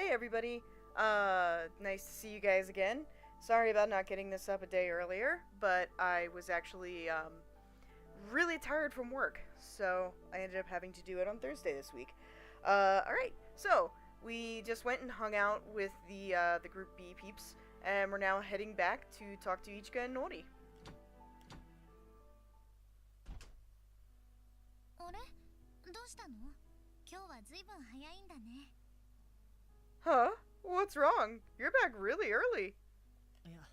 Hey everybody, nice to see you guys again. Sorry about not getting this up a day earlier, but I was actually, really tired from work, so I ended up having to do it on Thursday this week. Alright, so, we just went and hung out with the Group B peeps, and we're now heading back to talk to Ichika and Nori. あれどうしたの今日はずいぶん早いんだね Huh? What's wrong? You're back really early. いや、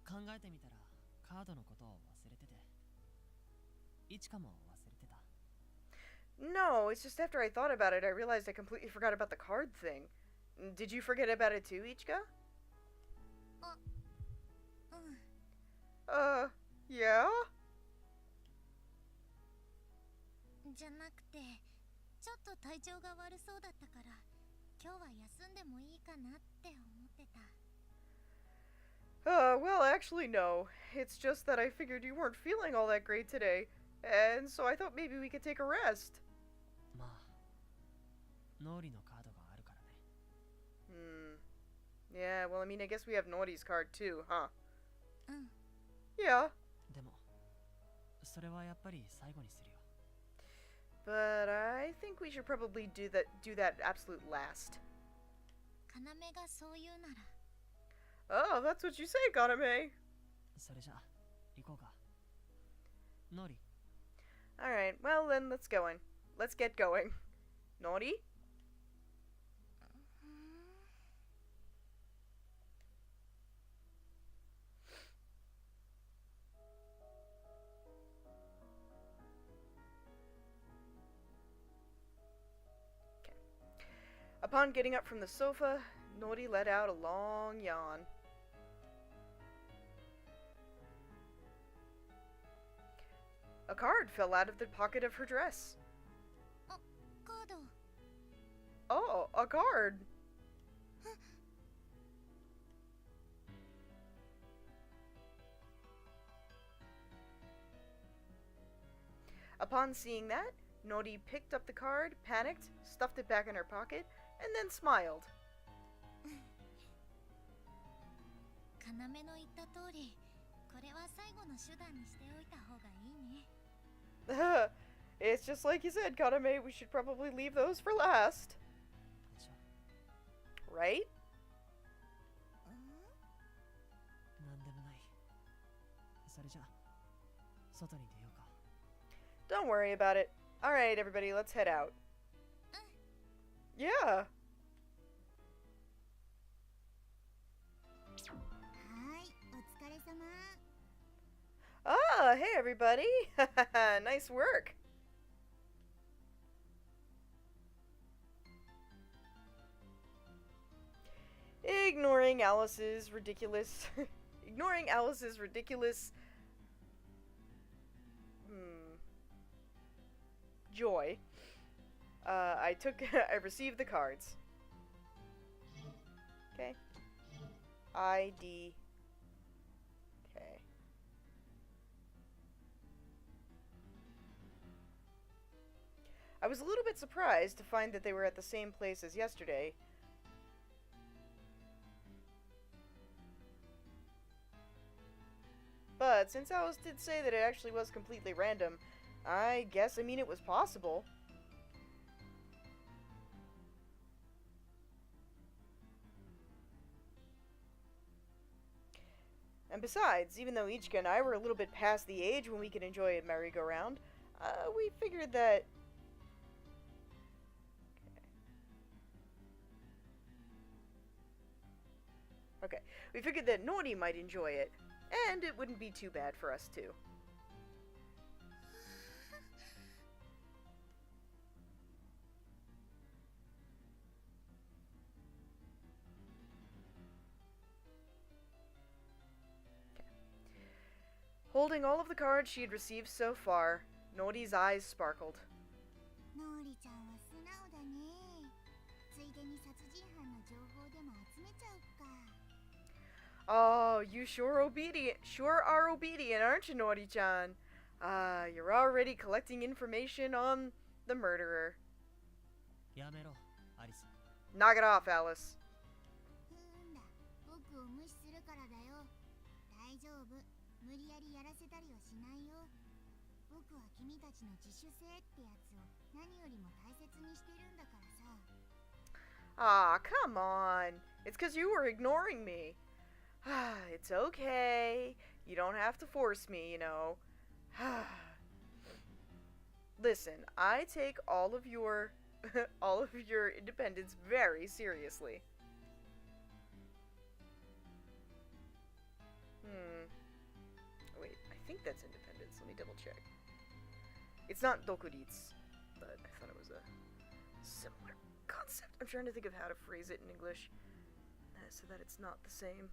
考えてみたらカードのことを忘れてて。いちかも忘れてた。No, it's just after I thought about it, I realized I completely forgot about the card thing. Did you forget about it too, Ichika? あ、うん Yeah? じゃなくてちょっと体調が悪そうだったから今日は休んでもいいかなって思ってた Well, actually, no. It's just that I figured you weren't feeling all that great today, and so I thought maybe we could take a rest. まあ、ノーリのカードがあるからね。Yeah, well, I mean, I guess we have Nori's card too, huh? うん Yeah, でも、それはやっぱり最後にするよ。but I think we should probably do that absolute last. 要がそう言うなら Oh, that's what you say, Kaname. それじゃ、行こうか。ノーリ。Alright, well then, let's get going. Nori? Upon getting up from the sofa, Nori let out a long yawn. A card fell out of the pocket of her dress. あ、カード Oh, a card! Upon seeing that, Nori picked up the card, panicked, stuffed it back in her pocket, and then smiled. 要の言った通りこれは最後の手段にしておいた方がいいね It's just like you said, Kaname, we should probably leave those for last. じゃ、Right? なんでもない。それじゃ、外に出ようか。Don't worry about it. Alright, everybody, let's head out. Yeah! はいお疲れ様 Ah, hey everybody! Nice work! Ignoring Alice's ridiculous joy, I received the cards. Okay. ID. Okay. I was a little bit surprised to find that they were at the same place as yesterday. But since Alice did say that it actually was completely random, I guess, it was possible. And besides, even though Ichika and I were a little bit past the age when we could enjoy a merry-go-round, we figured that... Okay, we figured that Nori might enjoy it, and it wouldn't be too bad for us too. Holding all of the cards she had received so far, Nori's eyes sparkled. ノーリちゃんは素直だねついでに殺人犯の情報でも集めちゃうか Oh, you sure are obedient, aren't you, Nori-chan? You're already collecting information on the murderer. やめろ、アリス。Knock it off, Alice. だ、僕を無視するからだよ。大丈夫。無理やりやらせたりはしないよ。僕は君たちの自主性ってやつを何よりも大切にしてるんだからさ。Ah, come on. It's because you were ignoring me. It's okay. You don't have to force me, you know. Listen, I take all of your all of your independence very seriously. Wait, I think that's independence. Let me double check. It's not dokuritsu, but I thought it was a similar concept. I'm trying to think of how to phrase it in English so that it's not the same.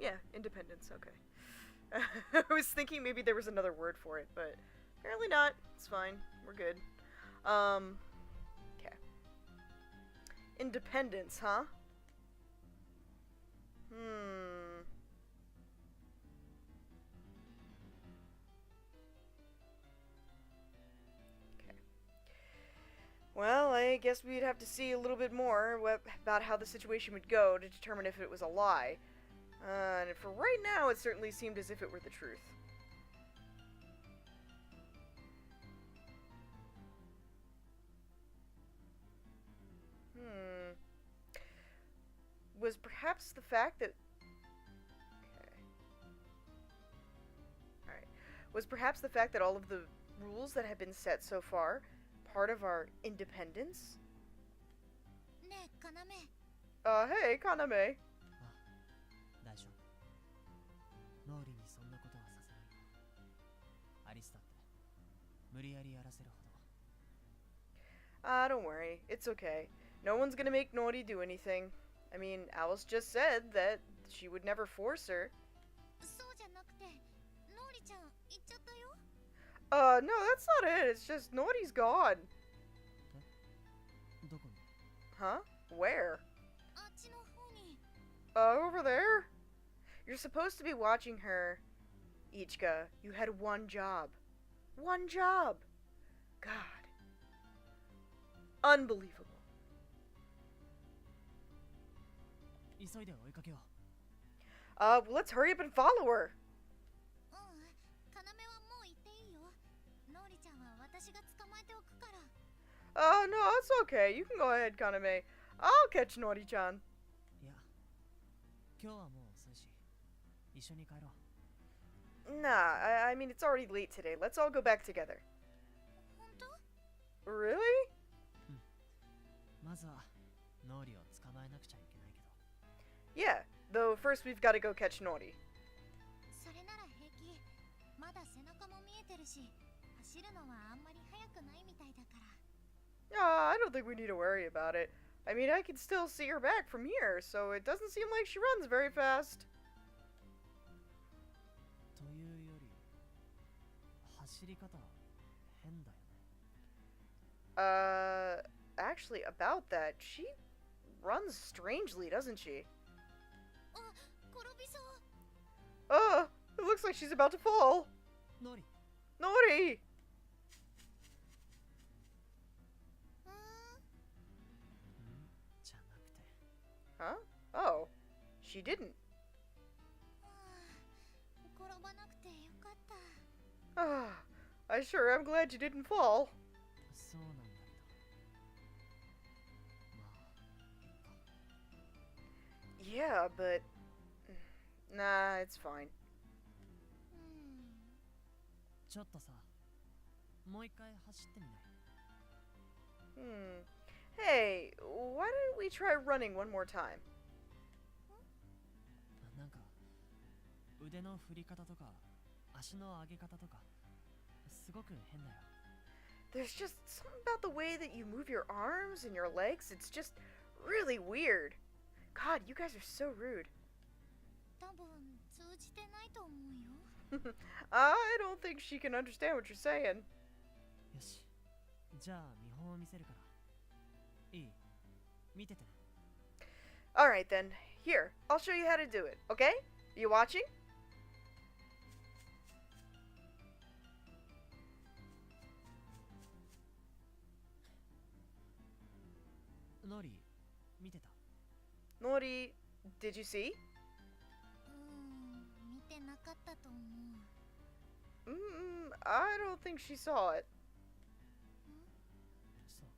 Yeah, independence, okay. I was thinking maybe there was another word for it, but apparently not. It's fine. We're good. Okay. Independence, huh? Okay. Well, I guess we'd have to see a little bit more about how the situation would go to determine if it was a lie. And for right now, it certainly seemed as if it were the truth. Was perhaps the fact that... Okay. Alright. Was perhaps the fact that all of the rules that have been set so far part of our independence? Hey, Kaname. Hey, Kaname. 大丈夫。ノーリにそんなことはさせないよ。アリスだって無理やりやらせるほど。Don't worry. It's okay. No one's gonna make Nori do anything. I mean, Alice just said that she would never force her. そうじゃなくて、ノーリちゃん行っちゃったよ。No, that's not it. It's just Nori's gone. どこに？ Huh? Where? あっちの方に。Over there? You're supposed to be watching her. Ichika, you had one job. One job. God. Unbelievable. 急いで追いかけよう。Well, let's hurry up and follow her. カナメはもう行っていいよ。ノーリちゃんは私が捕まえておくから。No, it's okay. You can go ahead, Kaname. I'll catch Nori-chan. いや、今日はもう遅いし、一緒に帰ろう。Nah, I mean, it's already late today. Let's all go back together. 本当？ Really? まずはノーリを捕まえなくちゃいけないけど。Yeah, though first we've got to go catch Nori. それなら平気。まだ背中も見えてるし、走るのはあんまり速くないみたいだから。I don't think we need to worry about it. I mean, I can still see her back from here, so it doesn't seem like she runs very fast. というより、走り方変だよね。Actually, about that, she runs strangely, doesn't she? あ、転びそう。It looks like she's about to fall. ノーリ。Nori! じゃなくて。Huh? Oh, she didn't. 転ばなくてよかった。I sure am glad you didn't fall. そうなんだけど。まあ、いっか。 Yeah, but... Nah, it's fine. ちょっとさ、もう一回走ってみない？ Hey, why don't we try running one more time? なんか、腕の振り方とか、足の上げ方とか、すごく変だよ。There's just something about the way that you move your arms and your legs. It's just really weird. God, you guys are so rude. 多分通じてないと思うよ。I don't think she can understand what you're saying. よし、じゃあ見本を見せるから。いい？見ててね。 Alright then, here, I'll show you how to do it, okay? You watching? ノリ、見てた。 Nori, did you see? 見てなかったと思う。I don't think she saw it. そう。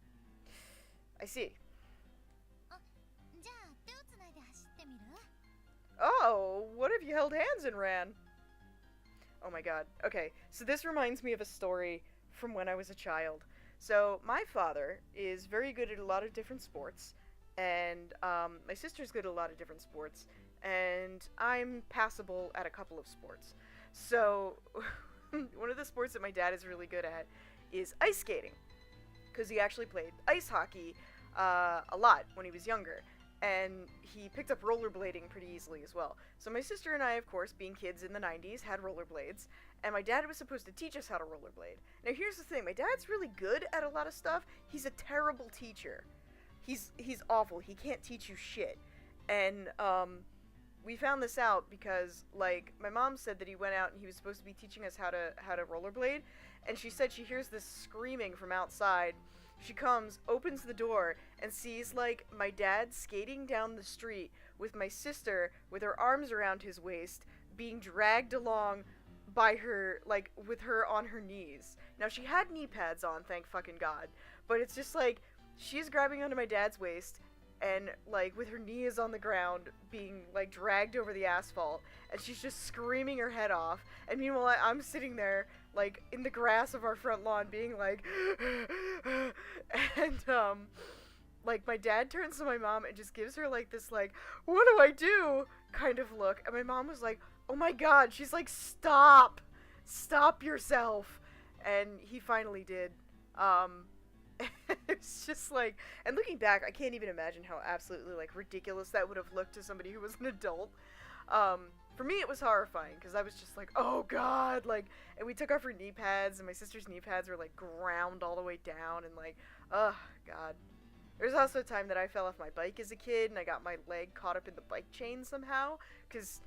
I see. じゃあ手をつないで走ってみる？ Oh, what if you held hands and ran? Oh my god. Okay, so this reminds me of a story from when I was a child. So, my father is very good at a lot of different sports, and my sister's good at a lot of different sports, and I'm passable at a couple of sports. So, one of the sports that my dad is really good at is ice skating, because he actually played ice hockey a lot when he was younger. And he picked up rollerblading pretty easily as well. So my sister and I, of course, being kids in the 90s, had rollerblades, and my dad was supposed to teach us how to rollerblade. Now here's the thing, my dad's really good at a lot of stuff. He's a terrible teacher. He's awful. He can't teach you shit. And we found this out because, like, my mom said that he went out and he was supposed to be teaching us how to rollerblade, and she said she hears this screaming from outside. She comes, opens the door, and sees, like, my dad skating down the street with my sister, with her arms around his waist, being dragged along by her, like, with her on her knees. Now, she had knee pads on, thank fucking God, but it's just, like, she's grabbing onto my dad's waist, and, like, with her knees on the ground, being, like, dragged over the asphalt, and she's just screaming her head off, and meanwhile, I'm sitting there, like, in the grass of our front lawn, being like, and, like, my dad turns to my mom and just gives her, like, this, like, what do I do, kind of look, and my mom was like, oh my god, she's like, stop yourself, and he finally did. It's just like, and looking back, I can't even imagine how absolutely, like, ridiculous that would have looked to somebody who was an adult. For me, it was horrifying, because I was just like, oh god, like, and we took off her knee pads, and my sister's knee pads were, like, ground all the way down, and, like, ugh, god. There was also a time that I fell off my bike as a kid, and I got my leg caught up in the bike chain somehow, because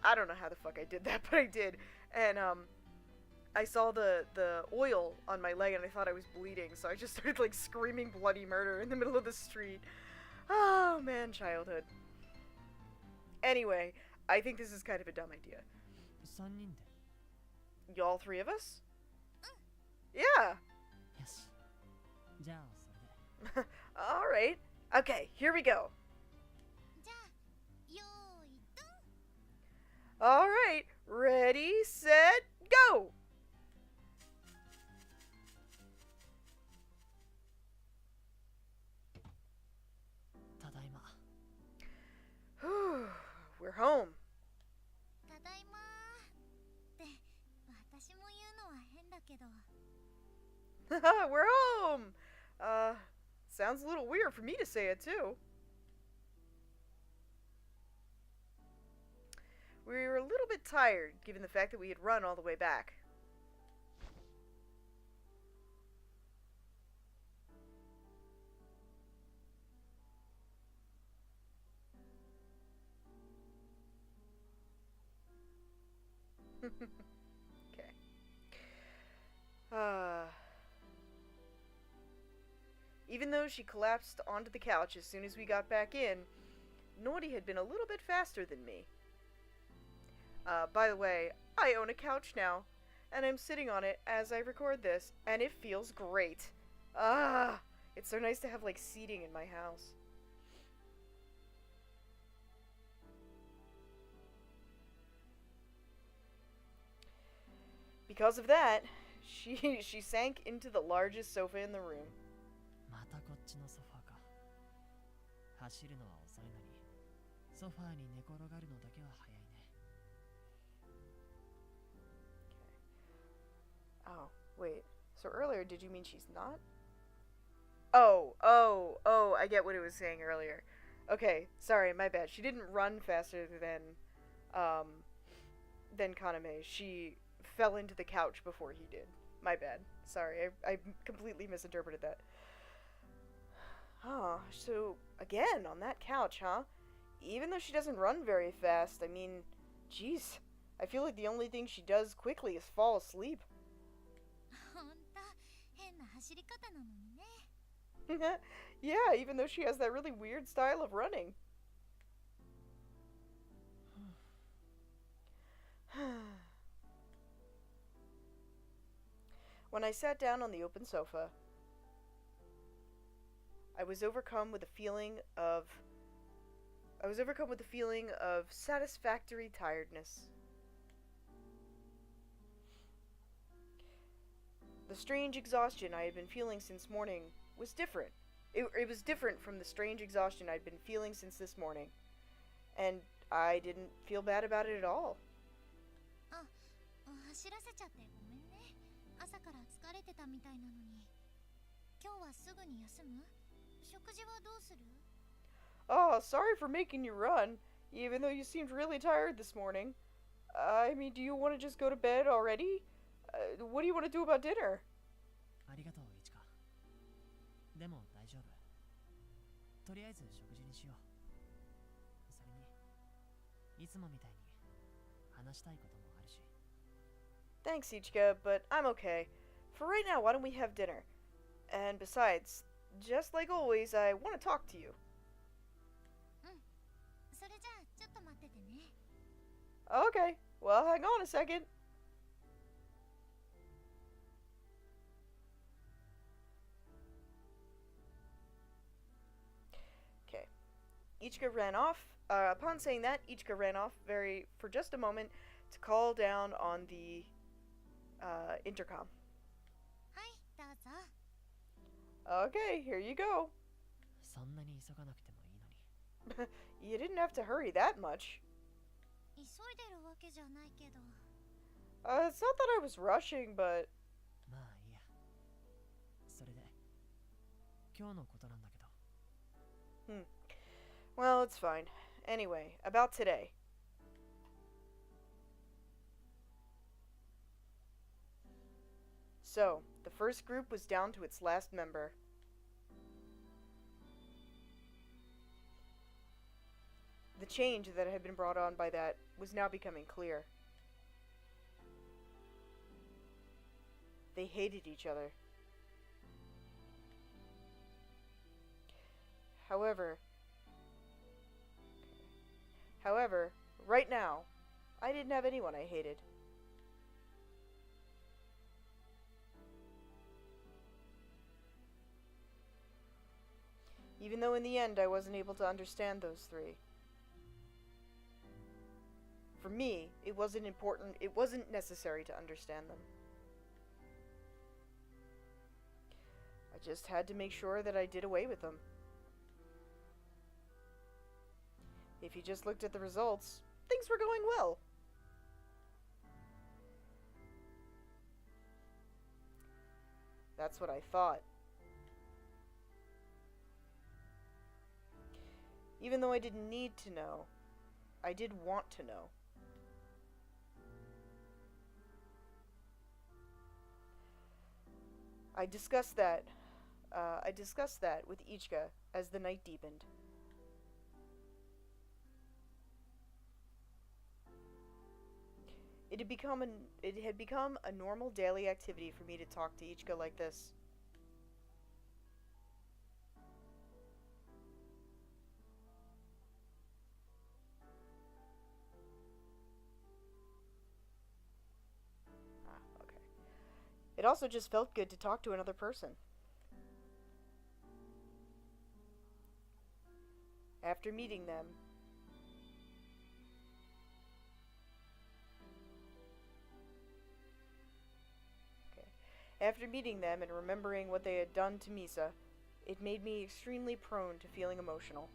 I don't know how the fuck I did that, but I did, and, I saw the oil on my leg, and I thought I was bleeding, so I just started, like, screaming bloody murder in the middle of the street. Oh, man, childhood. Anyway, I think this is kind of a dumb idea. 3人で。 Y'all three of us? Yeah. よし。じゃあそれで。 Alright. Okay, here we go. じゃあよーいドン。 Alright, ready, set, go! ただいま。 We're home. ただいまーって私も言うのは変だけど。 We're home! Sounds a little weird for me to say it too. We were a little bit tired, given the fact that we had run all the way back. Okay. Even though she collapsed onto the couch as soon as we got back in, Nori had been a little bit faster than me. By the way, I own a couch now, and I'm sitting on it as I record this, and it feels great. It's so nice to have, like, seating in my house. Because of that, she sank into the largest sofa in the room. またこっちのソファーか。走るのは遅いのに、ソファーに寝転がるのだけは早いね。 Oh, wait. So earlier, did you mean she's not? Oh, I get what it was saying earlier. Okay, sorry, my bad. She didn't run faster than Kaname. She fell into the couch before he did. My bad. Sorry, I completely misinterpreted that. Oh, so, again, on that couch, huh? Even though she doesn't run very fast, I mean, jeez. I feel like the only thing she does quickly is fall asleep. ほんと変な走り方なのにね。Yeah, even though she has that really weird style of running. When I sat down on the open sofa, I was overcome with a feeling of satisfactory tiredness. The strange exhaustion I had been feeling since morning was different. It was different from the strange exhaustion I'd been feeling since this morning. And I didn't feel bad about it at all. あ、走らせちゃってごめんね。朝から疲れてたみたいなのに。今日はすぐに休む？食事はどうする？ Oh, sorry for making you run, even though you seemed really tired this morning. I mean, do you want to just go to bed already? What do you want to do about dinner? ありがとう、イチカ。でも大丈夫。とりあえず食事にしよう。それに、いつもみたいに話したいこともあるし。Thanks, Ichika, but I'm okay. For right now, why don't we have dinner? And besides, just like always, I want to talk to you. それじゃあちょっと待っててね。 Okay, well, hang on a second. Okay. Ichika ran off. Upon saying that, Ichika ran off for just a moment to call down on the intercom. はいどうぞ。 Okay, here you go. そんなに急がなくてもいいのに。You didn't have to hurry that much. 急いでるわけじゃないけど。 It's not that I was rushing, but まあいいや。それで、今日のことなんだけど。well, it's fine. Anyway, about today. So, the first group was down to its last member. The change that had been brought on by that was now becoming clear. They hated each other. However, right now, I didn't have anyone I hated. Even though in the end I wasn't able to understand those three. For me, it wasn't necessary to understand them. I just had to make sure that I did away with them. If you just looked at the results, things were going well. That's what I thought. Even though I didn't need to know, I did want to know. I discussed that with Ichika as the night deepened. It had become a normal daily activity for me to talk to Ichika like this. Okay. It also just felt good to talk to another person. After meeting them, and remembering what they had done to Misa, it made me extremely prone to feeling emotional.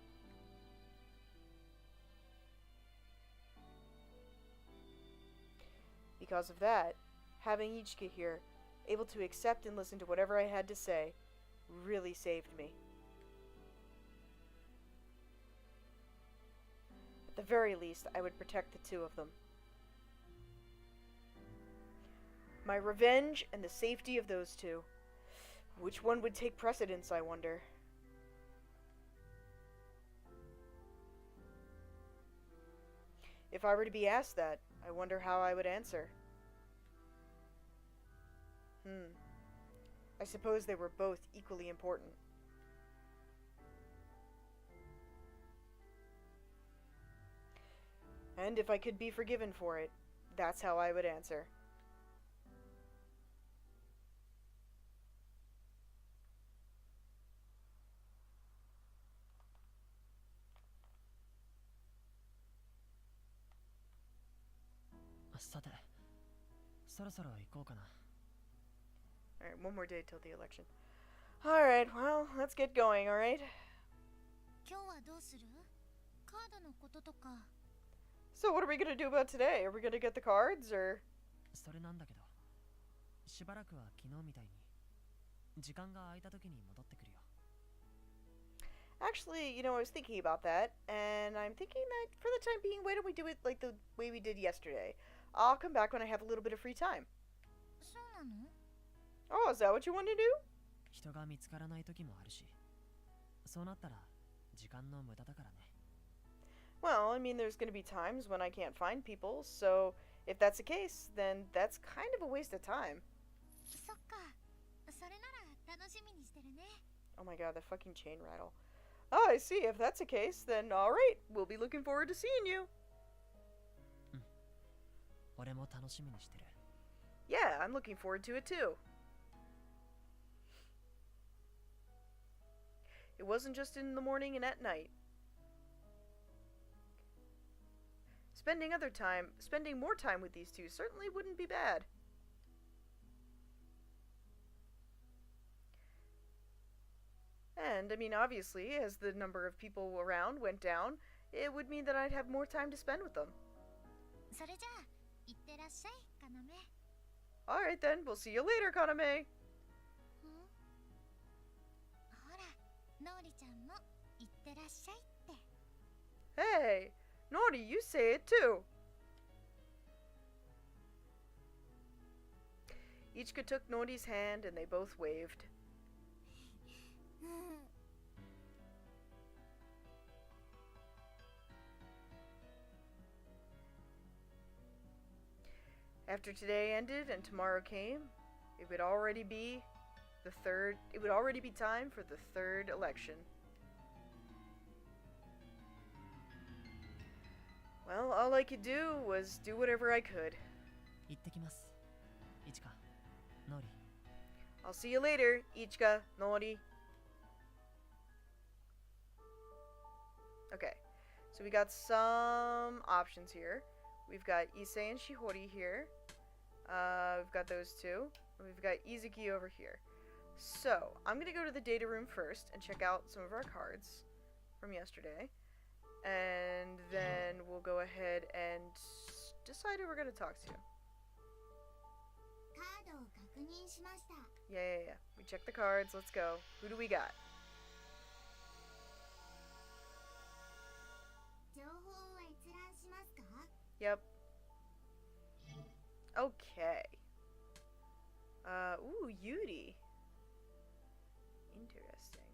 Because of that, having Ichika here, able to accept and listen to whatever I had to say, really saved me. At the very least, I would protect the two of them. My revenge and the safety of those two. Which one would take precedence, I wonder? If I were to be asked that, I wonder how I would answer. I suppose they were both equally important. And if I could be forgiven for it, that's how I would answer. Alright, one more day till the election. Alright, well, let's get going, alright? 今日はどうする？カードのこととか。 So what are we gonna do about today? Are we gonna get the cards, or...? それなんだけど、しばらくは昨日みたいに時間が空いた時に戻ってくるよ。 Actually, you know, I was thinking about that, and I'm thinking that for the time being, why don't we do it like the way we did yesterday? I'll come back when I have a little bit of free time. そうなの？ Oh, is that what you want to do? 人が見つからない時もあるし、そうなったら時間の無駄だからね。 Well, I mean, there's going to be times when I can't find people, so if that's the case, then that's kind of a waste of time. そっか。それなら楽しみにしてるね。 Oh my god, that fucking chain rattle. Oh, I see. If that's the case, then alright. We'll be looking forward to seeing you. 俺も楽しみにしてる。 Yeah, I'm looking forward to it too. It wasn't just in the morning and at night. Spending more time with these two certainly wouldn't be bad. And, I mean, obviously, as the number of people around went down, it would mean that I'd have more time to spend with them. それじゃあ、いってらっしゃい、かなめ。 Alright then, we'll see you later, Kaname. ほら、のーりちゃんもいってらっしゃいって。 Hey, Nori, you say it too. Ichika took Nori's hand and they both waved. After today ended and tomorrow came, it would already be time for the third election. Well, all I could do was do whatever I could. 行ってきます。いちか、のり。 I'll see you later, Ichika, Nori. Okay, so we got some options here. We've got Issei and Shihori here. We've got those two. And we've got Izuki over here. So, I'm going to go to the data room first and check out some of our cards from yesterday. And then we'll go ahead and decide who we're going to talk to. カードを確認しました。 Yeah. We checked the cards. Let's go. Who do we got? 情報を閲覧しますか？ Yep. Okay. Ooh, Yuri. Interesting.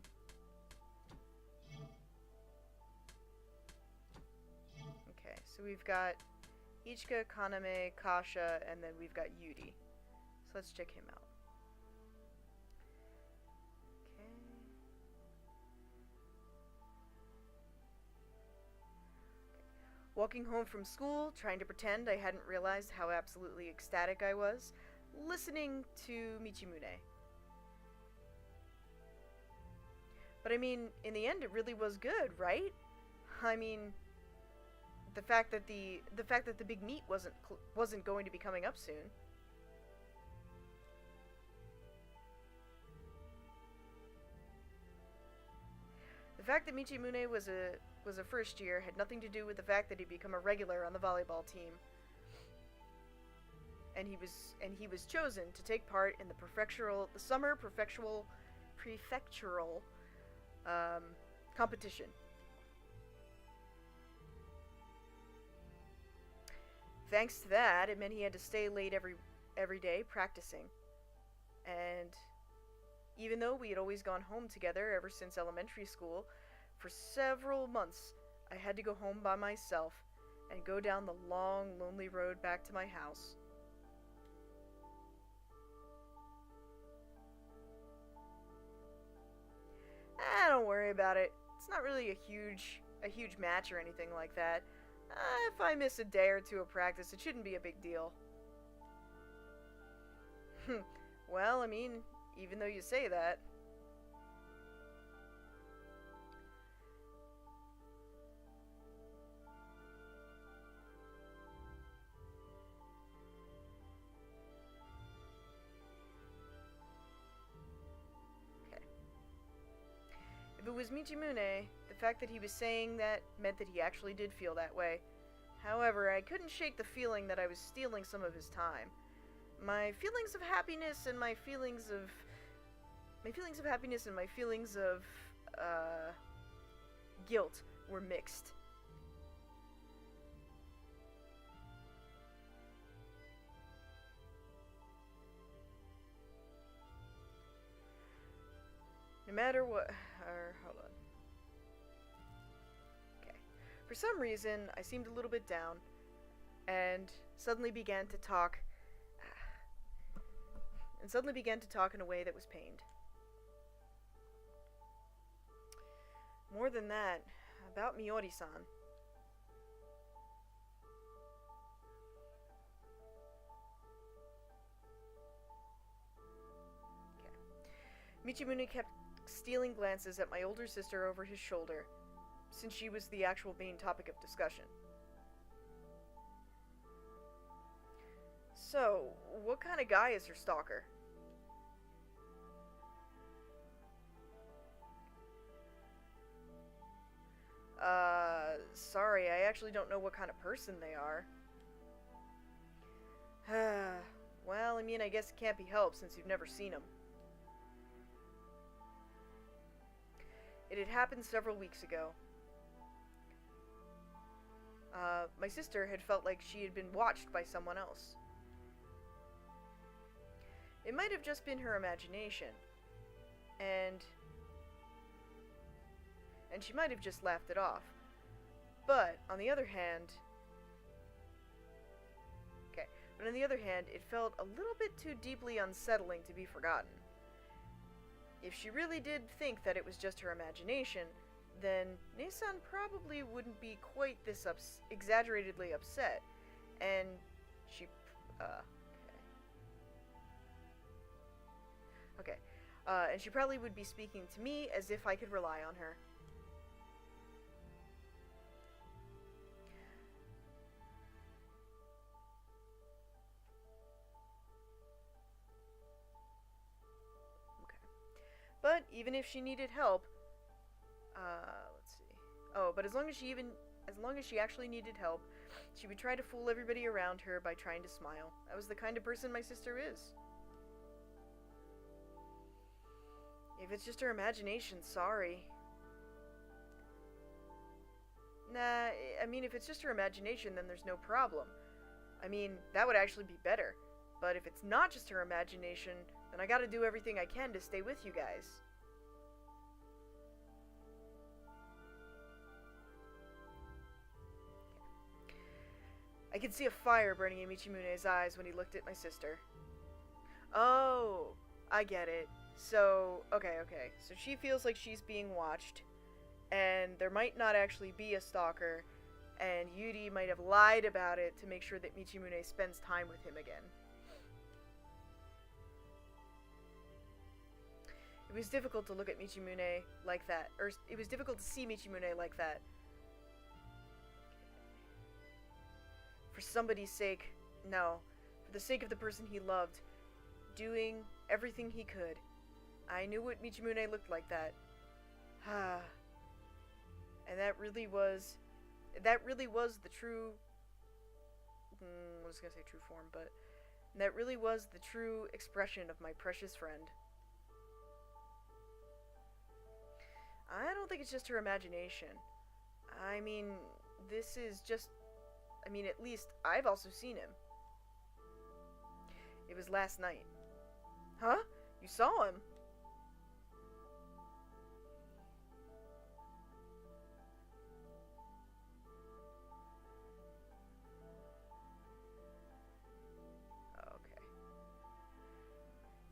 Okay, so we've got Ichika, Kaname, Kasha, and then we've got Yuri. So let's check him out. Okay. Walking home from school, trying to pretend I hadn't realized how absolutely ecstatic I was, listening to Michimune. But I mean, in the end, it really was good, right? I mean, the fact that the big meet wasn't going to be coming up soon. The fact that Michimune was a first year had nothing to do with the fact that he'd become a regular on the volleyball team. And he was chosen to take part in the summer prefectural competition. Thanks to that, it meant he had to stay late every day practicing. And even though we had always gone home together ever since elementary school, for several months I had to go home by myself and go down the long, lonely road back to my house. Don't worry about it. It's not really a huge match or anything like that. If I miss a day or two of practice, it shouldn't be a big deal. Well, I mean, even though you say that. Okay. If it was Michimune, the fact that he was saying that meant that he actually did feel that way. However, I couldn't shake the feeling that I was stealing some of his time. My feelings of happiness and my feelings of guilt were mixed. No matter what, hold on. Okay. For some reason, I seemed a little bit down, and suddenly began to talk in a way that was pained. More than that, about Miyori-san. Okay. Michimune kept stealing glances at my older sister over his shoulder, since she was the actual main topic of discussion. So, what kind of guy is her stalker? Sorry, I actually don't know what kind of person they are. Well, I mean, I guess it can't be helped since you've never seen them. It had happened several weeks ago. My sister had felt like she had been watched by someone else. It might have just been her imagination, and she might have just laughed it off. But on the other hand, it felt a little bit too deeply unsettling to be forgotten. If she really did think that it was just her imagination, then Nissan probably wouldn't be quite this exaggeratedly upset, and she, and she probably would be speaking to me as if I could rely on her. But even if she needed help, let's see. Oh, but as long as she actually needed help, she would try to fool everybody around her by trying to smile. That was the kind of person my sister is. If it's just her imagination, sorry. Nah, I mean, if it's just her imagination, then there's no problem. I mean, that would actually be better. But if it's not just her imagination, then I gotta do everything I can to stay with you guys. I could see a fire burning in Michimune's eyes when he looked at my sister. Oh, I get it. So, okay. So she feels like she's being watched, and there might not actually be a stalker, and Yuri might have lied about it to make sure that Michimune spends time with him again. It was difficult to look at Michimune like that, or it was difficult to see Michimune like that. For somebody's sake, no. For the sake of the person he loved, doing everything he could. I knew what Michimune looked like that. And that really was the true, I was gonna say true form, but that really was the true expression of my precious friend. I don't think it's just her imagination. I mean, this is just, at least I've also seen him. It was last night. Huh? You saw him?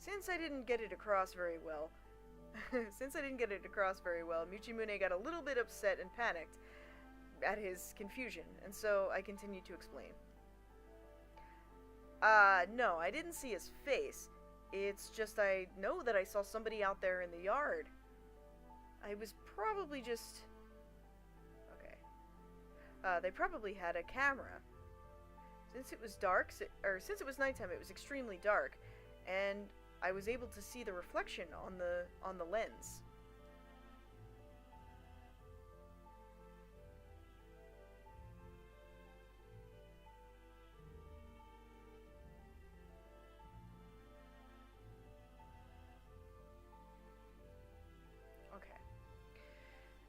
Since I didn't get it across very well, Michimune got a little bit upset and panicked, at his confusion, and so I continued to explain. No, I didn't see his face. It's just I know that I saw somebody out there in the yard. I was probably just... Okay. They probably had a camera. Since it was dark, since it was nighttime, it was extremely dark, and I was able to see the reflection on the lens.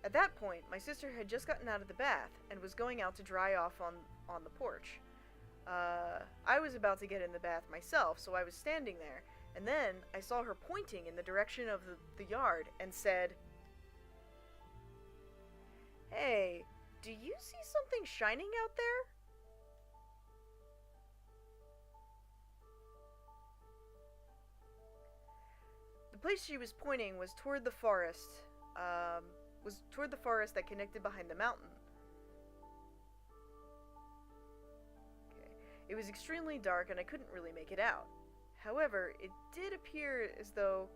At that point, my sister had just gotten out of the bath and was going out to dry off on the porch. I was about to get in the bath myself, so I was standing there, and then I saw her pointing in the direction of the yard and said, "Hey, do you see something shining out there?" The place she was pointing was toward the forest, that connected behind the mountain. Okay. It was extremely dark and I couldn't really make it out. However, it did appear as though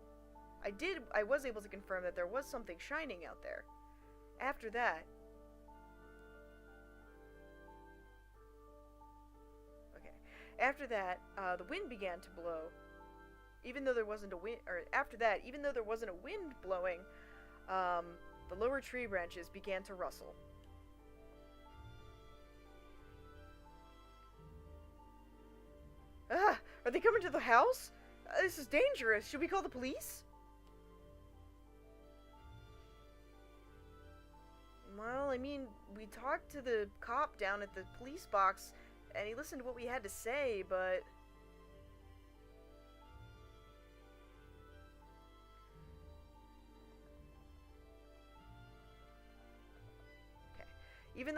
I was able to confirm that there was something shining out there. After that, the wind began to blow. Even though there wasn't a wind, even though there wasn't a wind blowing, the lower tree branches began to rustle. Ah! Are they coming to the house? This is dangerous. Should we call the police? Well, I mean, we talked to the cop down at the police box, and he listened to what we had to say, but... Even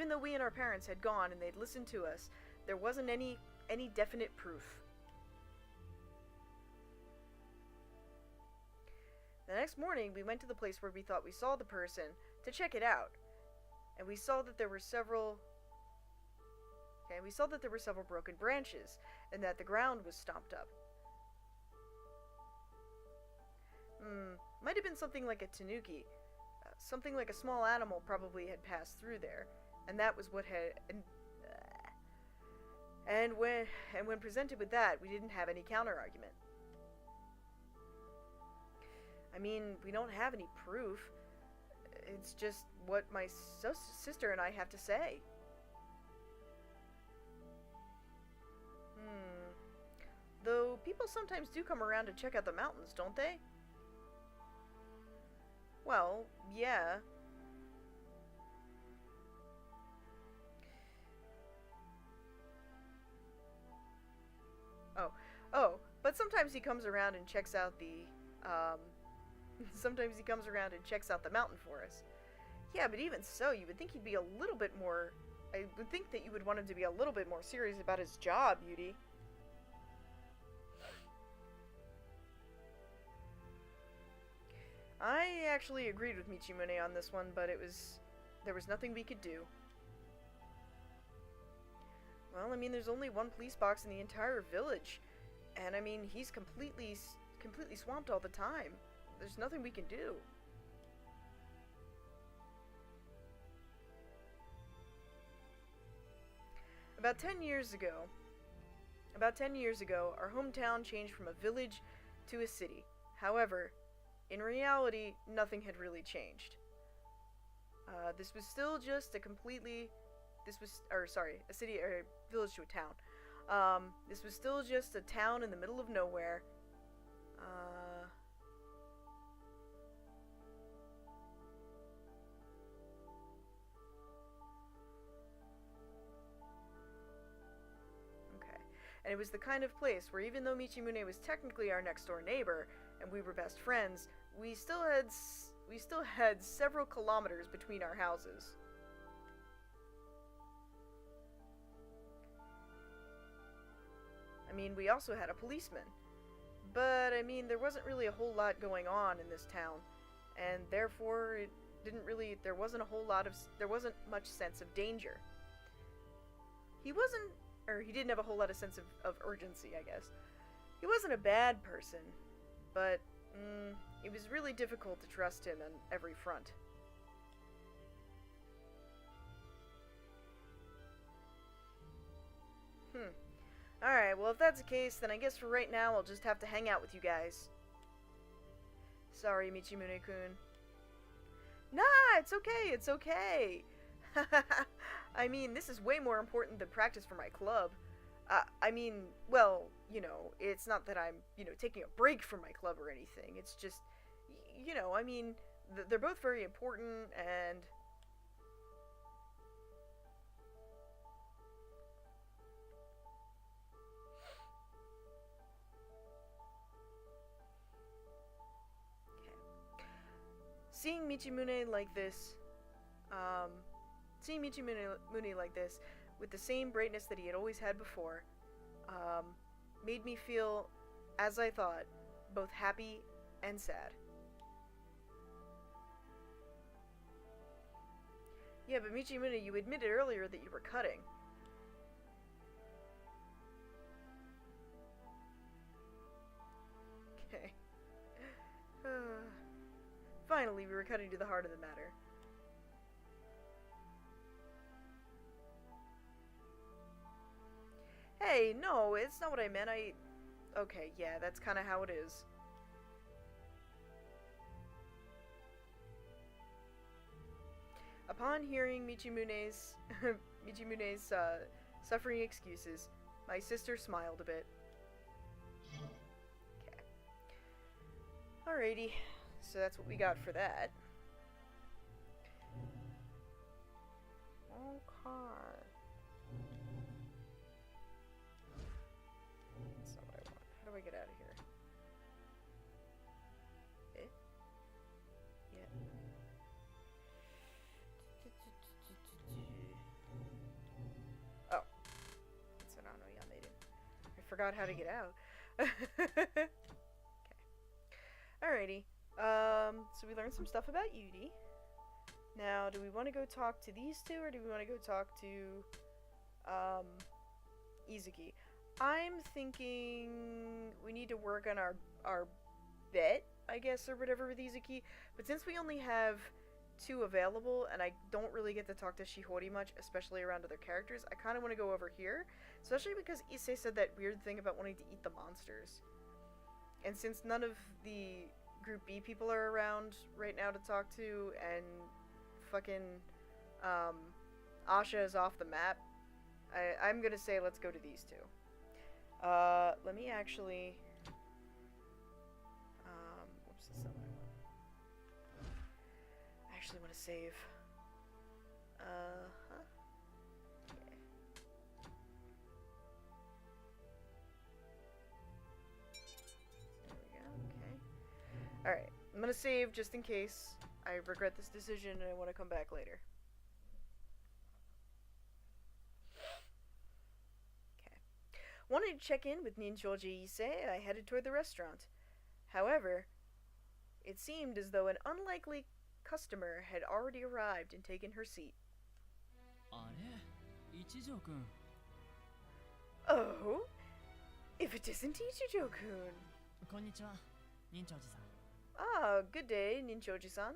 though we and our parents had gone and they'd listened to us, there wasn't any definite proof. The next morning, we went to the place where we thought we saw the person to check it out, and we saw that there were several broken branches, and that the ground was stomped up. Might have been something like a tanuki. Something like a small animal probably had passed through there, and that was what had... And when presented with that, we didn't have any counter-argument. I mean, we don't have any proof. It's just what my sister and I have to say. Though people sometimes do come around to check out the mountains, don't they? Well, yeah. But sometimes he comes around and checks out the, sometimes he comes around and checks out the mountain for us. Yeah, but even so, you would think he'd be a little bit more, I would think that you would want him to be a little bit more serious about his job, Yudi. I actually agreed with Michimune on this one, but there was nothing we could do. Well, I mean, there's only one police box in the entire village, and I mean, he's completely swamped all the time. There's nothing we can do. About 10 years ago, our hometown changed from a village to a city. However, in reality, nothing had really changed. This was still just a city or village to a town. This was still just a town in the middle of nowhere. Okay. And it was the kind of place where even though Michimune was technically our next door neighbor, and we were best friends, we still had several kilometers between our houses. I mean, we also had a policeman. But, I mean, there wasn't really a whole lot going on in this town. and therefore it didn't really, there wasn't much sense of danger. He didn't have a whole lot of sense of urgency, I guess. He wasn't a bad person, but it was really difficult to trust him on every front. Alright, well if that's the case, then I guess for right now I'll just have to hang out with you guys. Sorry, Michimune-kun. Nah, it's okay, it's okay. I mean, this is way more important than practice for my club. I mean, well, you know, it's not that I'm, you know, taking a break from my club or anything. It's just, you know, I mean, they're both very important, and... Seeing Michimune like this, with the same brightness that he had always had before, made me feel, as I thought, both happy and sad. Yeah, but Michimune, you admitted earlier that you were cutting. Okay. Finally, we were cutting to the heart of the matter. Hey, no, it's not what I meant. Okay, yeah, that's kind of how it is. Upon hearing Michimune's suffering excuses, my sister smiled a bit. Okay. Alrighty. So that's what we got for that. Okay. That's not what I want. How do I get out of here? Yeah. Oh. That's an Ano Yamere. I forgot how to get out. Okay. Alrighty. So we learned some stuff about Yuri. Now, do we want to go talk to these two, or do we want to go talk to, Izuki? I'm thinking we need to work on our bet, I guess, or whatever with Izuki. But since we only have 2 available, and I don't really get to talk to Shihori much, especially around other characters, I kind of want to go over here. Especially because Issei said that weird thing about wanting to eat the monsters. And since none of the Group B people are around right now to talk to, and fucking Asha is off the map, I'm gonna say let's go to these 2. Let me actually... whoops, that's not what I want. I actually want to save. Okay. There we go, okay. Alright, I'm gonna save just in case I regret this decision and I want to come back later. Okay. Wanted to check in with Ninchoji Issei, I headed toward the restaurant. However, it seemed as though an unlikely customer had already arrived and taken her seat. Oh? If it isn't Ichijo-kun! Konnichiwa, Ninchoji-san. Ah, good day, Ninchoji-san.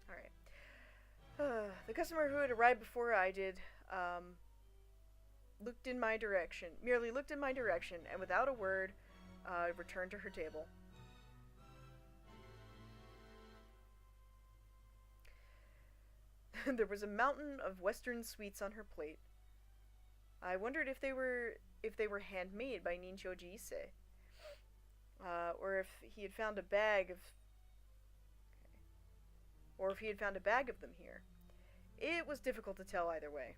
Alright. The customer who had arrived before I did, merely looked in my direction, and without a word, returned to her table. There was a mountain of Western sweets on her plate. I wondered if they were handmade by Ninchoji Issei, or if he had found a bag of them here. It was difficult to tell either way.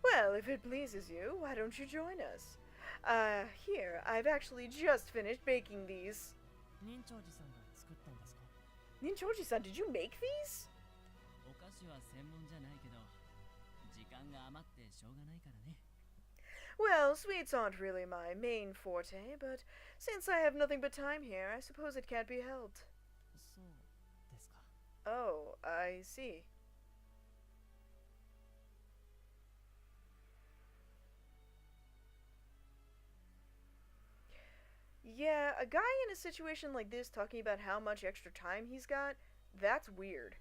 Well, if it pleases you, why don't you join us? Here, I've actually just finished baking these. 忍長寺さんが作ったんですか？ Ninchoji-san, did you make these? お菓子は専門じゃないけど、時間が余ってしょうがないからね。Well, sweets aren't really my main forte, but since I have nothing but time here, I suppose it can't be helped. そうですか。 Oh, I see. Yeah, a guy in a situation like this talking about how much extra time he's got, that's weird.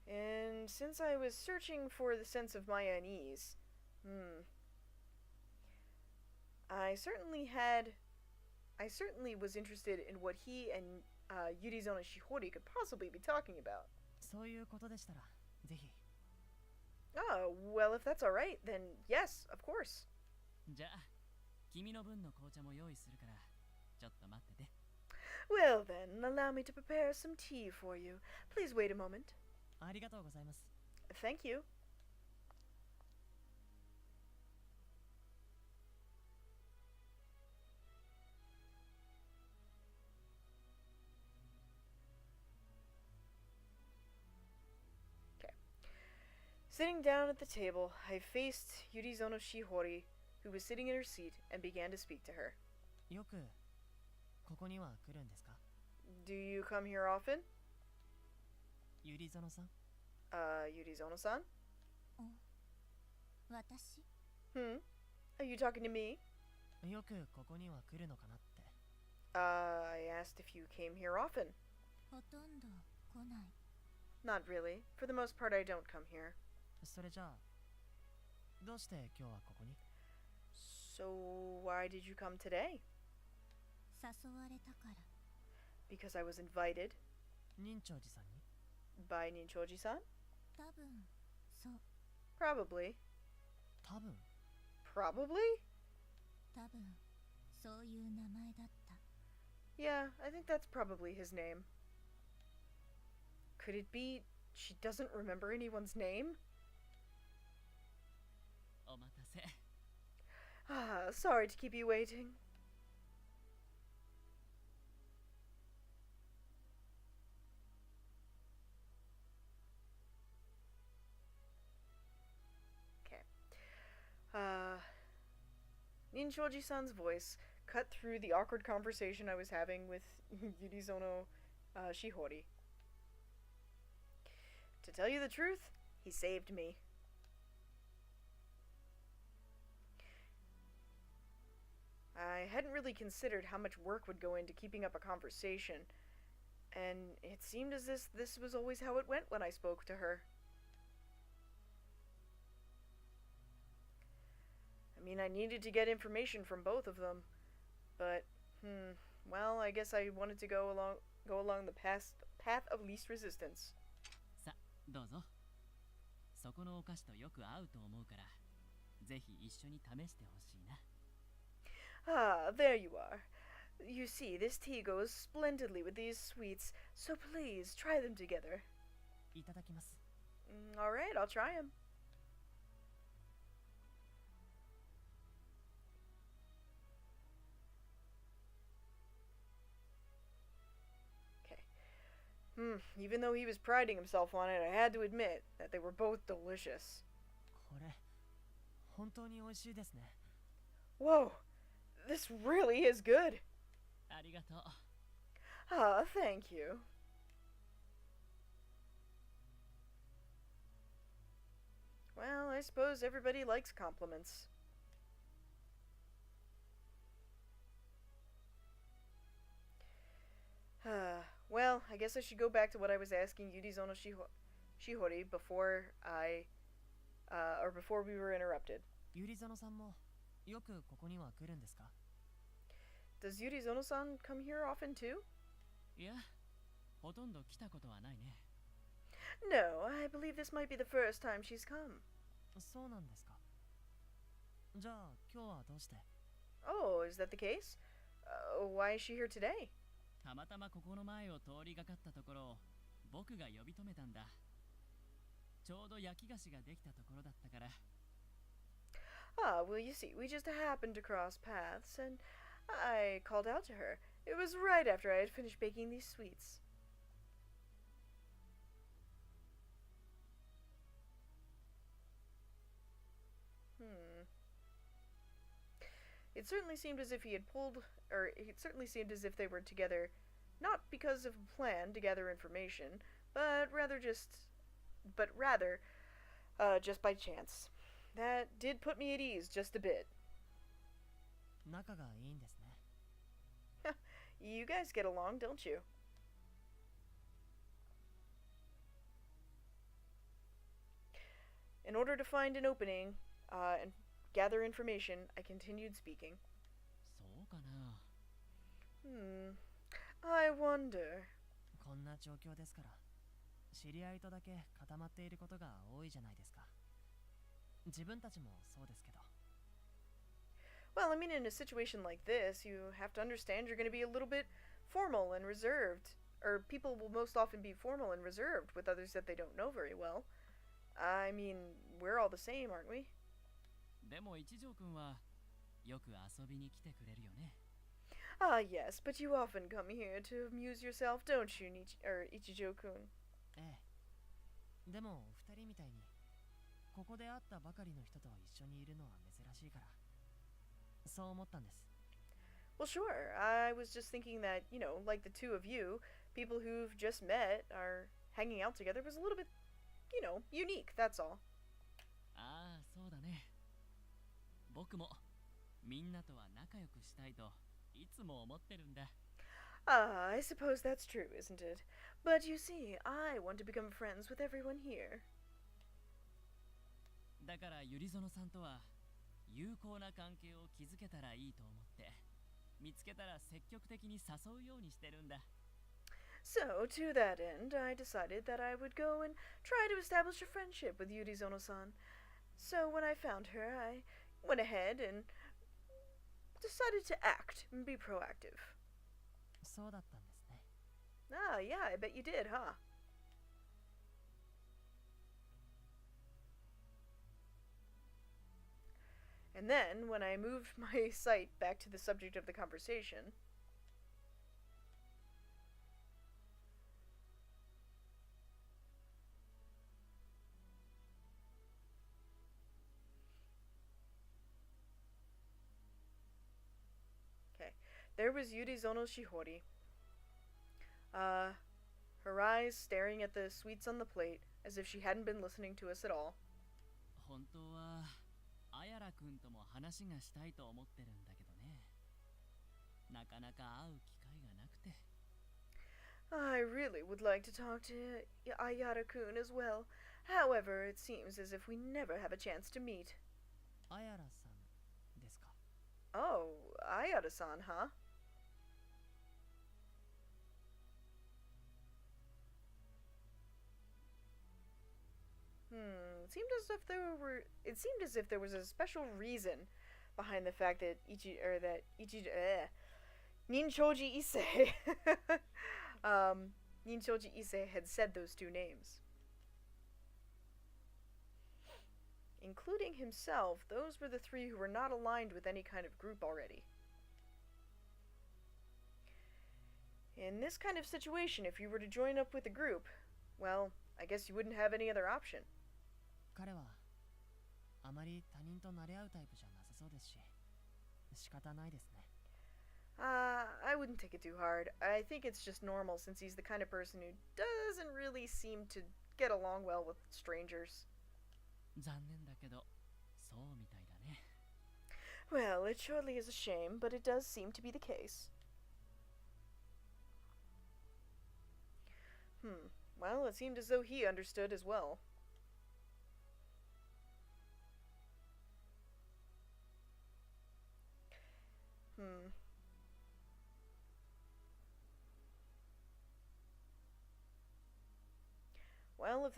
And since I was searching for the sense of my unease, I certainly was interested in what he and Yurizono Shihori could possibly be talking about. そういうことでしたら、ぜひ。 Oh, well, if that's alright, then yes, of course. じゃあ、君の分の紅茶も用意するから、ちょっと待ってて。Well then, allow me to prepare some tea for you. Please wait a moment. ありがとうございます。 Thank you. Sitting down at the table, I faced Yurizono Shihori, who was sitting in her seat, and began to speak to her. よくここには来るんですか？ Do you come here often? ゆりぞのさん？ Yurizono-san? 私 Are you talking to me? よくここには来るのかなって。 I asked if you came here often. ほとんど来ない Not really. For the most part, I don't come here. それじゃあ、どうして今日はここに？ So, why did you come today? 誘われたから Because I was invited 忍長寺さんに？ by Ninchoji-san? 多分そう Probably. 多分。 Probably? 多分そういう名前だった Yeah, I think that's probably his name. Could it be she doesn't remember anyone's name? お待たせ。Ah, sorry to keep you waiting. Okay. Ninchoji-san's voice cut through the awkward conversation I was having with Yurizono Shihori. To tell you the truth, he saved me. I hadn't really considered how much work would go into keeping up a conversation, and it seemed as if this was always how it went when I spoke to her. I mean, I needed to get information from both of them, but, well, I guess I wanted to go along the path of least resistance. さ、どうぞ。そこのお菓子とよく合うと思うから、ぜひ一緒に試してほしいな。Ah, there you are. You see, this tea goes splendidly with these sweets, so please try them together. いただきます。 Alright, I'll try them. Okay. Even though he was priding himself on it, I had to admit that they were both delicious. これ、本当に美味しいですね。 Whoa, this really is good. ありがとう。 Ah, thank you. Well, I suppose everybody likes compliments. Well, I guess I should go back to what I was asking Yurizono Shihori before before we were interrupted. ゆりぞのさんもよくここには来るんですか？ Does Yurizono-san come here often too? いや、ほとんど来たことはないね。No, I believe this might be the first time she's come. そうなんですか。じゃあ今日はどうして？ Oh, is that the case? Why is she here today? たまたまここの前を通りがかったところを僕が呼び止めたんだ。ちょうど焼き菓子ができたところだったから。Ah, well, you see, we just happened to cross paths, and I called out to her. It was right after I had finished baking these sweets. It certainly seemed as if it certainly seemed as if they were together, not because of a plan to gather information, but rather just by chance. That did put me at ease just a bit. 仲がいいんですね。You guys get along, don't you? In order to find an opening, and gather information, I continued speaking. そうかな。I wonder. こんな状況ですから、知り合いとだけ固まっていることが多いじゃないですか。自分たちもそうですけど。Well, I mean, in a situation like this, you have to understand you're going to be a little bit formal and reserved. Or people will most often be formal and reserved with others that they don't know very well. I mean, we're all the same, aren't we? でも一条くんはよく遊びに来てくれるよね。Ah, yes, but you often come here to amuse yourself, don't you, Ichijo-kun? ええ。でも、二人みたいに、ここで会ったばかりの人と一緒にいるのは珍しいから、そう思ったんです。Well, sure. I was just thinking that, like the two of you, people who've just met are hanging out together was a little bit, unique, that's all. ああ、そうだね。僕もみんなとは仲良くしたいといつも思ってるんだ。Ah, I suppose that's true, isn't it? But you see, I want to become friends with everyone here. だからゆりぞのさんとは有効な関係を築けたらいいと思って、見つけたら積極的に誘うようにしてるんだ。So, to that end, I decided that I would go and try to establish a friendship with Yurizono-san. So when I found her, I went ahead and decided to act and be proactive. そうだったんですね。Ah, yeah, I bet you did, huh? And then, when I moved my sight back to the subject of the conversation, there was Yurizono Shihori. Her eyes staring at the sweets on the plate, as if she hadn't been listening to us at all. 本当はあやらくんとも話がしたいと思ってるんだけどね。なかなか会う機会がなくて。I really would like to talk to Ayara-kun as well. However, it seems as if we never have a chance to meet. あやらさんですか。Oh, Ayara-san, huh? It seemed as if there was a special reason behind the fact that Ninchoji Issei Ninchoji Issei had said those two names. Including himself, those were the three who were not aligned with any kind of group already. In this kind of situation, if you were to join up with a group, well, I guess you wouldn't have any other option. 彼はあまり他人と慣れ合うタイプじゃなさそうですし、仕方ないですね。I wouldn't take it too hard. I think it's just normal since he's the kind of person who doesn't really seem to get along well with strangers. 残念だけど、そうみたいだね。Well, it surely is a shame, but it does seem to be the case. Well, it seemed as though he understood as well. Well, if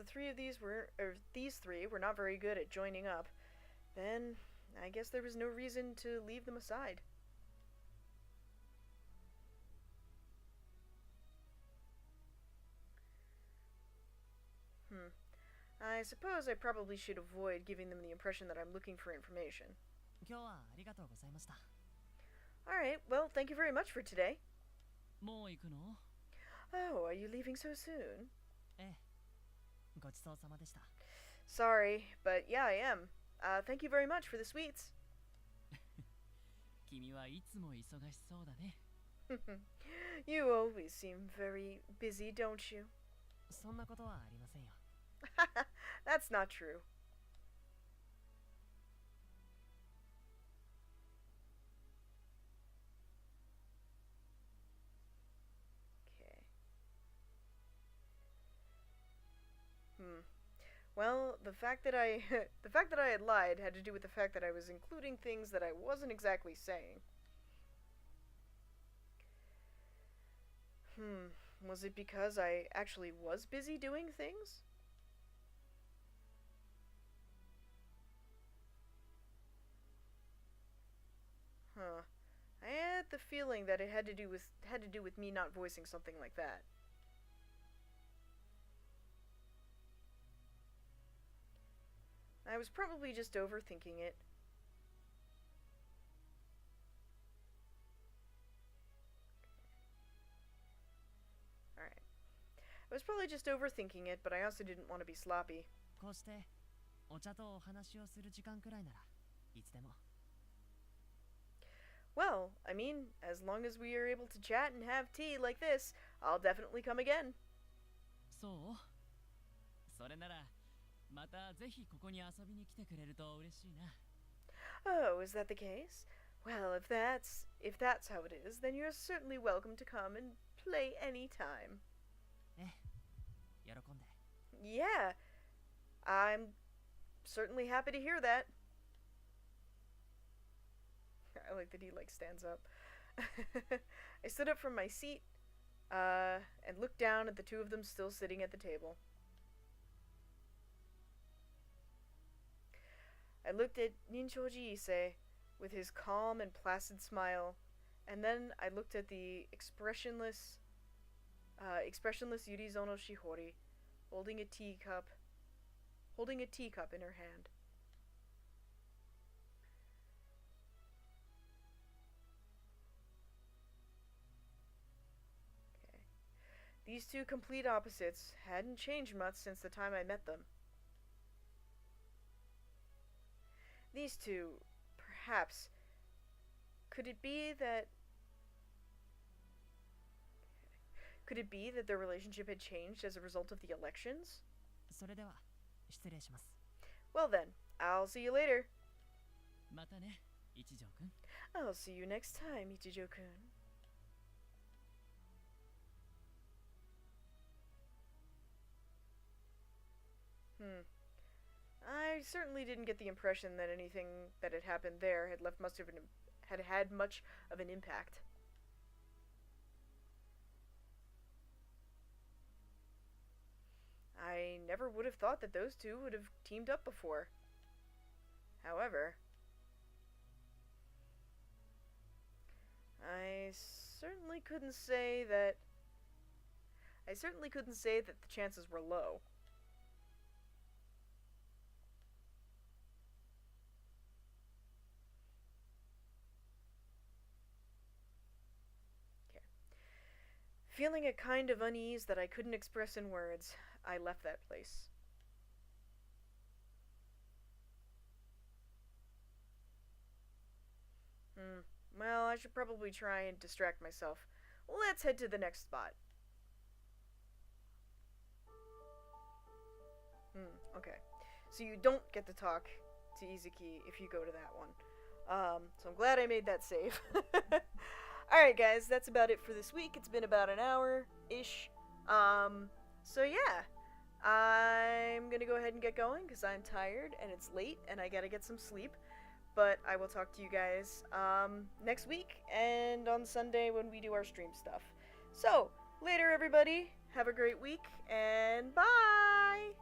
these three were not very good at joining up, then I guess there was no reason to leave them aside. I suppose I probably should avoid giving them the impression that I'm looking for information. 今日はありがとうございました。 Alright, well, thank you very much for today. もう行くの？ Oh, are you leaving so soon? ええ、ごちそうさまでした。 Sorry, but yeah, I am. Thank you very much for the sweets. 君はいつも忙しそうだね。You always seem very busy, don't you? そんなことはありませんよ。 That's not true. Okay. Well, the fact that I had lied had to do with the fact that I was including things that I wasn't exactly saying. Was it because I actually was busy doing things? Huh. I had the feeling that it had to do with me not voicing something like that. I was probably just overthinking it. Alright. I was probably just overthinking it, but I also didn't want to be sloppy. こうしてお茶とお話をする時間くらいならいつでも。 Well, I mean, as long as we are able to chat and have tea like this, I'll definitely come again. そう？それならまたぜひここに遊びに来てくれると嬉しいな。 Oh, is that the case? Well, if that's how it is, then you're certainly welcome to come and play anytime. ええ、喜んで。 Yeah, I'm certainly happy to hear that. I like that he stands up. I stood up from my seat and looked down at the two of them still sitting at the table. I looked at Ninchoji Ise with his calm and placid smile, and then I looked at the expressionless Yurizono Shihori, holding a teacup in her hand. Okay. These two complete opposites hadn't changed much since the time I met them. These two, perhaps, could it be that their relationship had changed as a result of the elections? それでは失礼します。 Well then, I'll see you later. またね、一条くん。 I'll see you next time, Ichijo-kun. I certainly didn't get the impression that anything that had happened there had had much of an impact. I never would have thought that those two would have teamed up before. However, I certainly couldn't say that the chances were low. Okay. Feeling a kind of unease that I couldn't express in words, I left that place. Well, I should probably try and distract myself. Let's head to the next spot. Okay. So you don't get to talk to Izuki if you go to that one. So I'm glad I made that save. Alright guys, that's about it for this week. It's been about an hour-ish. So yeah. I'm gonna go ahead and get going because I'm tired and it's late and I gotta get some sleep. But I will talk to you guys next week and on Sunday when we do our stream stuff. So, later everybody. Have a great week and bye!